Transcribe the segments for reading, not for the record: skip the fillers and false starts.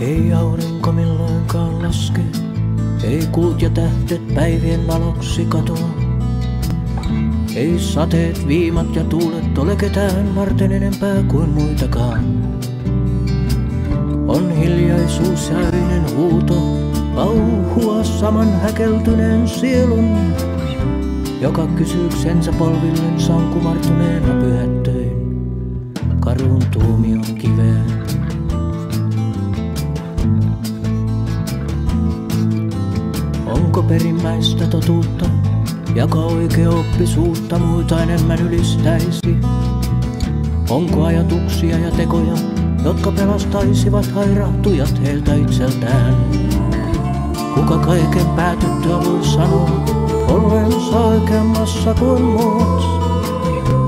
Ei aurinko milloinkaan laske, ei kuut ja tähdet päivien valoksi katoa. Ei sateet, viimat ja tuulet ole ketään varten enempää kuin muitakaan. On hiljaisuus ja öinen huuto, lauhua saman häkeltyneen sielun, joka kysyyksensä polvillensa on kumartuneena pyhättöin karun tuomion kiveen. Onko perimmäistä totuutta, joka oikeoppisuutta muita enemmän ylistäisi? Onko ajatuksia ja tekoja, jotka pelastaisivat hairahtujat heiltä itseltään? Kuka kaiken päätyttyä voi sanoa ollensa oikeammassa kuin muut,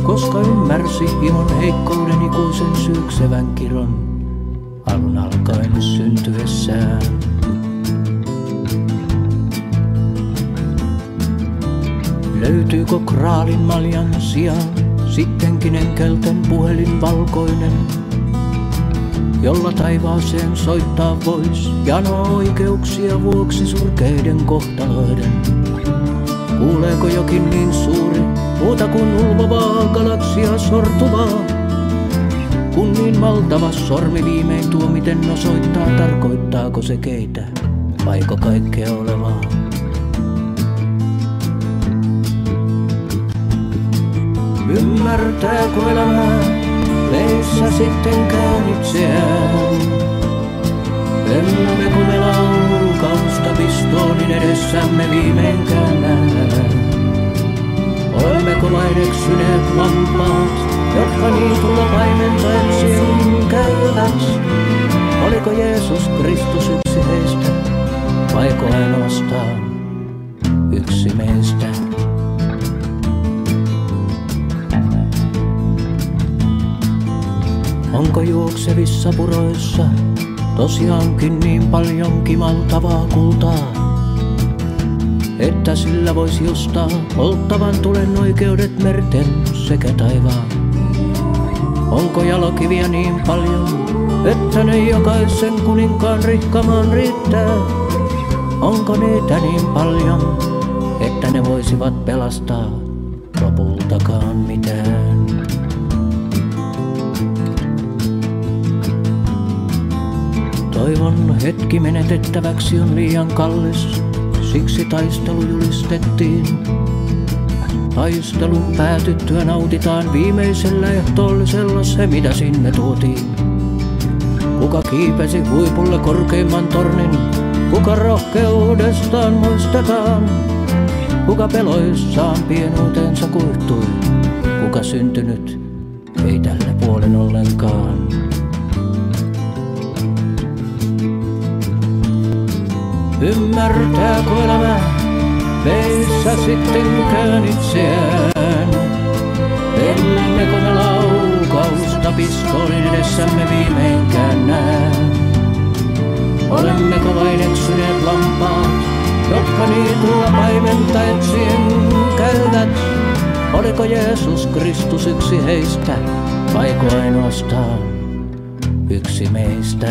koska ymmärsi ihon heikkouden ikuisen syyksevän kirron alun alkaen syntyessään? Löytyykö kraalin maljan sijaan sittenkin enkelten puhelin valkoinen, jolla taivaaseen soittaa vois janoa oikeuksia vuoksi surkeiden kohtaloiden? Kuuleeko jokin niin suuri, muuta kuin ulvovaa galaksia sortuvaa, kun niin valtava sormi viimein tuomiten osoittaa, tarkoittaako se keitä, vaiko kaikkea olevaa? Ymmärtääkö elämää meissä sittenkään itseään? Emmekö me laukausta pistoonin edessämme viimeinkään nähdä? Olemmeko vain eksyneet lampaat, jotka niityllä paimentaen käyvät? Oliko Jeesus Kristus yksi heistä, vaiko ainoastaan yksi meistä? Onko juoksevissa puroissa tosiaankin niin paljon kimaltavaa kultaa, että sillä voisi ostaa polttavan tulen oikeudet merten sekä taivaan? Onko jalokiviä niin paljon, että ne jokaisen kuninkaan rikkamaan riittää? Onko niitä niin paljon, että ne voisivat pelastaa lopultakaan mitään? Toivon hetki menetettäväksi on liian kallis, siksi taistelu julistettiin. Taistelun päätyttyä nautitaan viimeisellä ehtoollisella se, mitä sinne tuotiin. Kuka kiipesi huipulle korkeimman tornin, kuka rohkeudestaan muistetaan, kuka peloissaan pienuutensa kuihtui, kuka syntynyt ei tällä puolen ollenkaan. Ymmärtääkö elämä meissä sittenkään itseään? Emmekö me laukausta pistoolin edessämme viimeinkään näe? Olemmeko vain eksyneet lampaat, jotka niityllä paimenta etsien käyvät? Oliko Jeesus Kristus yksi heistä, vaiko ainoastaan yksi meistä?